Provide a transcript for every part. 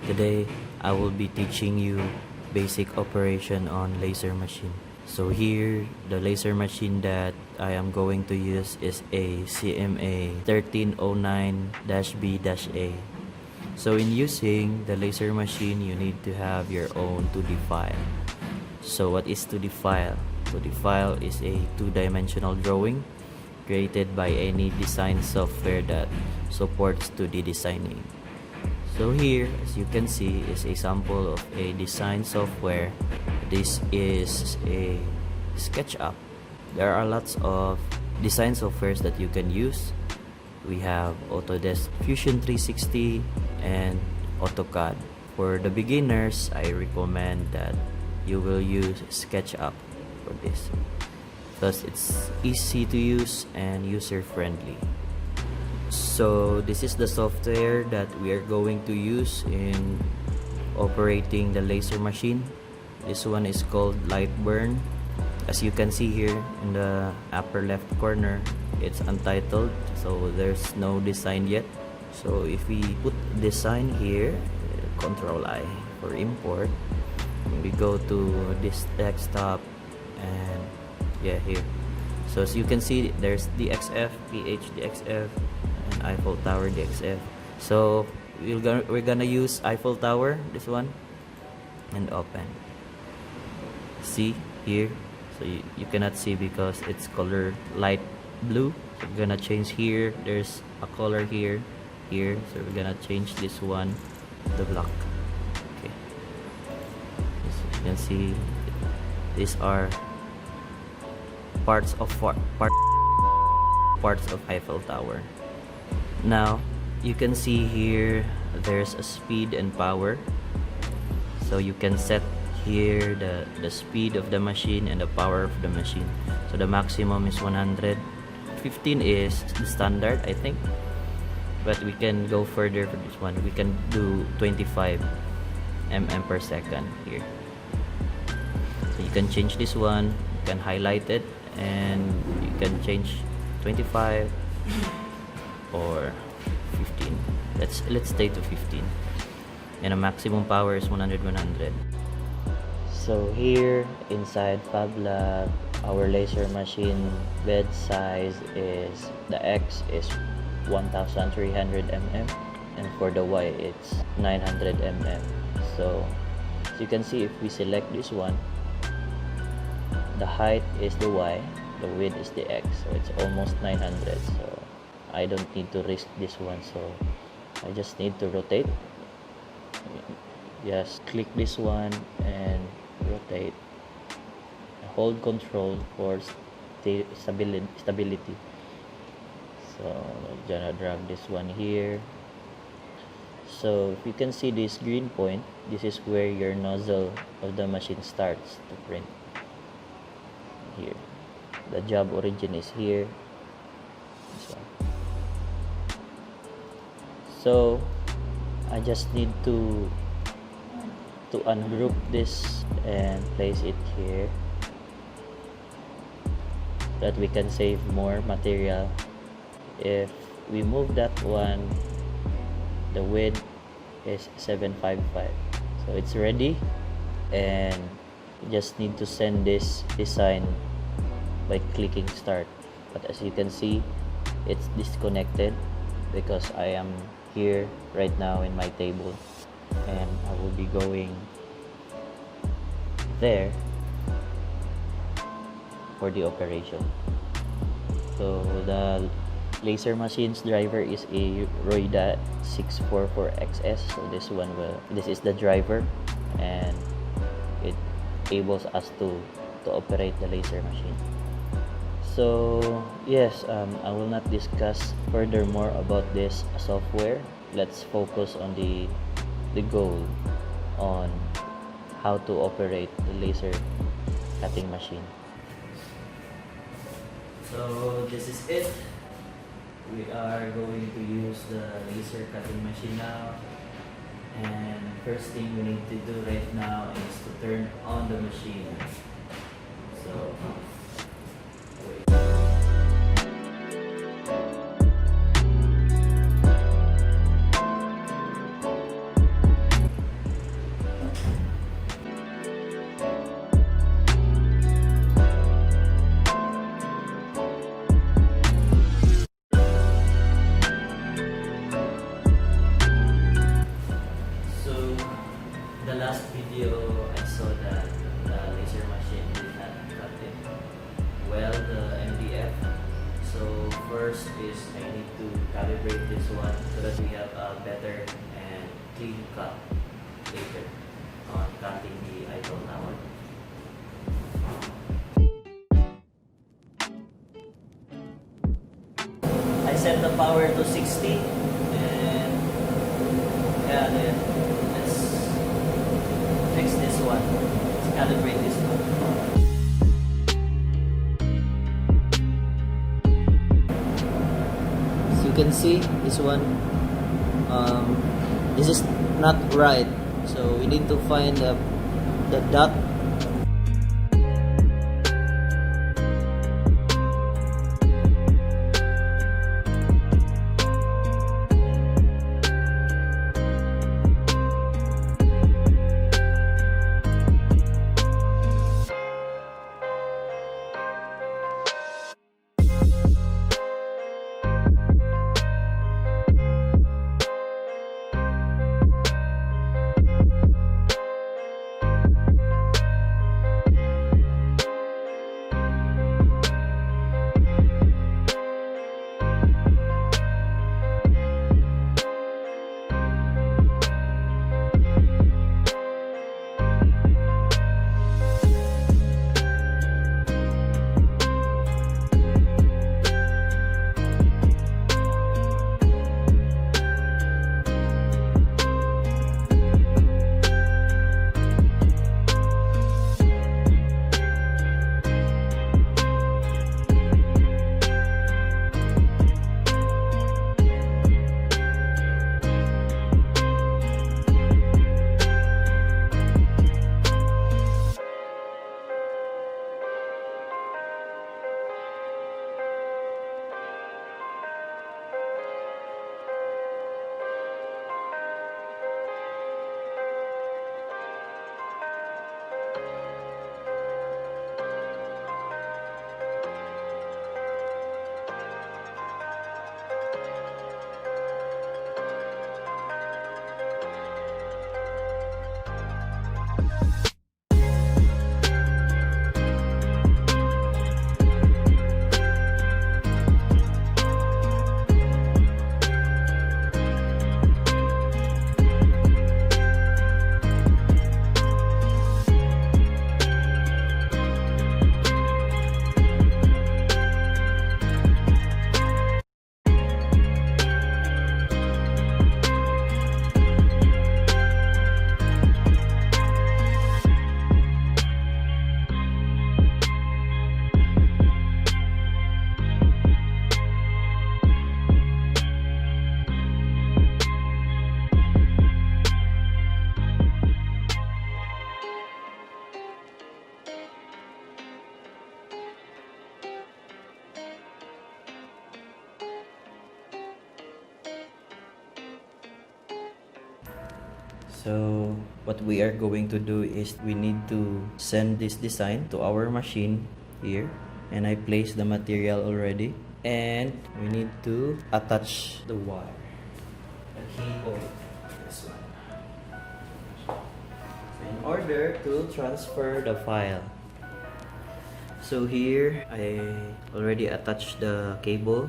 Today, I will be teaching you basic operation on laser machine. So here, the laser machine that I am going to use is a CMA 1309-B-A. So in using the laser machine, you need to have your own 2D file. So what is 2D file? 2D file is a two-dimensional drawing created by any design software that supports 2D designing. So here, as you can see, is a sample of a design software. This is a SketchUp. There are lots of design softwares that you can use. We have Autodesk Fusion 360 and AutoCAD. For the beginners, I recommend that you will use SketchUp for this because it's easy to use and user-friendly. So this is the software that we are going to use in operating the laser machine. This one is called Lightburn. As you can see here in the upper left corner, it's untitled, so there's no design yet. So if we put design here, Control I for import, we go to this desktop and yeah, here. So as you can see, there's DXF, PH DXF, and Eiffel Tower DXF. So we're gonna use Eiffel Tower, this one, and open. See here, so you cannot see because it's color light blue. So we're gonna change here. There's a color here, so we're gonna change this one, the black. Okay, so you can see these are parts of Eiffel Tower. Now you can see here there's a speed and power, so you can set here the speed of the machine and the power of the machine. So the maximum is 100. 15 is the standard, I think, but we can go further for this one. We can do 25 mm per second here. So you can change this one, you can highlight it, and you can change 25 or 15. Let's stay to 15, and the maximum power is 100. So here inside Fab Lab, our laser machine bed size is, the X is 1300 mm, and for the Y it's 900 mm. So as you can see, if we select this one, the height is the Y, the width is the X, so it's almost 900. So I don't need to risk this one, so I just need to rotate. Just click this one and rotate. Hold control for stability. So I'm gonna drag this one here. So if you can see this green point, this is where your nozzle of the machine starts to print. Here, the job origin is here. So I just need to ungroup this and place it here, so that we can save more material. If we move that one, the width is 755. So it's ready, and you just need to send this design by clicking start. But as you can see, it's disconnected because I am here right now in my table, and I will be going there for the operation. So the laser machine's driver is a Roida 644XS. So this is the driver, and it enables us to operate the laser machine. So yes, I will not discuss furthermore about this software. Let's focus on the goal on how to operate the laser cutting machine. So this is it. We are going to use the laser cutting machine now, and first thing we need to do right now is to turn on the machine. So wait. video, I saw that the laser machine did not cut it well, the MDF. So first is I need to calibrate this one so that we have a better and clean cut later on cutting the idle hour. I set the power to 60 and yeah, then let's fix this one. Let's calibrate this one. As you can see, this one, this is not right. So we need to find the dot. So what we are going to do is we need to send this design to our machine here, and I placed the material already, and we need to attach the wire, the cable, this one, in order to transfer the file. So here I already attached the cable,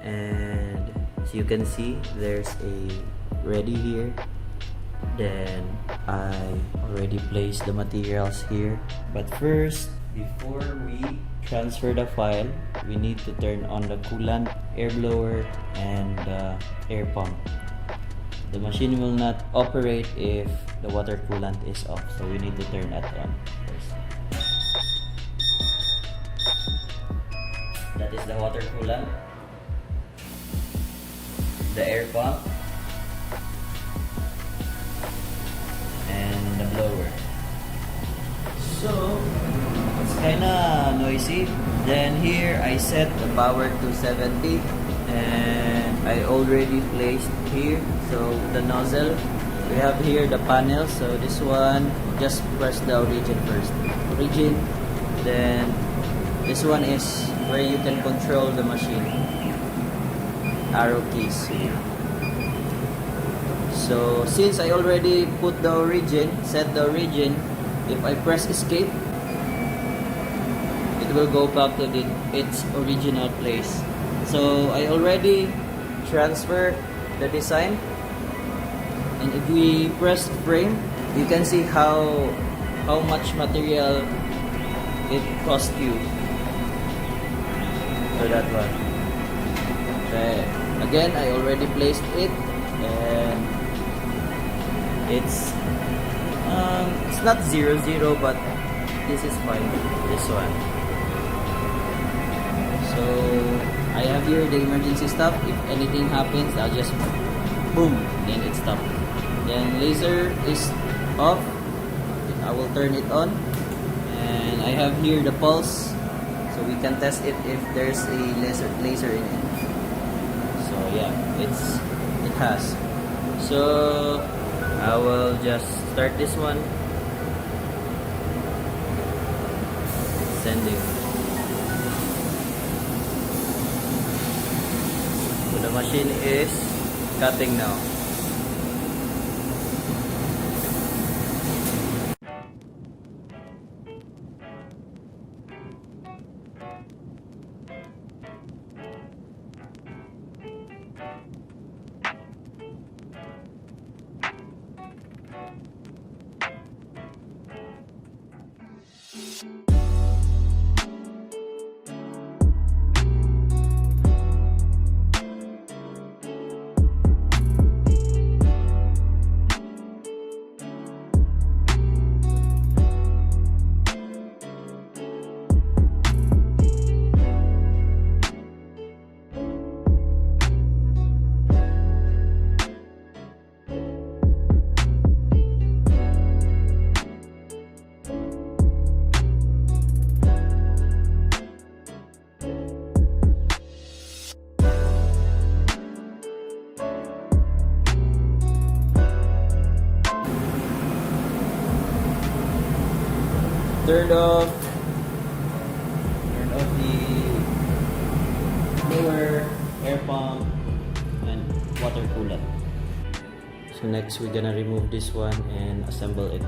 and as you can see there's a ready here. Then I already placed the materials here, but first, before we transfer the file, we need to turn on the coolant, air blower, and the air pump. The machine will not operate if the water coolant is off, so we need to turn that on first. That is the water coolant, the air pump, and the blower. So it's kinda noisy. Then here I set the power to 70, and I already placed here. So the nozzle, we have here the panel. So this one, just press the origin first. Origin. Then this one is where you can control the machine. Arrow keys here. So since I already put the origin, set the origin, if I press escape, it will go back to its original place. So I already transfer the design, and if we press frame, you can see how much material it cost you for that one. Okay. Again, I already placed it, and it's not 0, 0, but this is fine, this one. So I have here the emergency stop. If anything happens, I'll just boom, then it stopped. Then laser is off, I will turn it on, and I have here the pulse, so we can test it if there's a laser in it. So yeah, it has. So I will just start this one, sending. So the machine is cutting now. Turned off the blower, air pump, and water coolant. So next we're gonna remove this one and assemble it.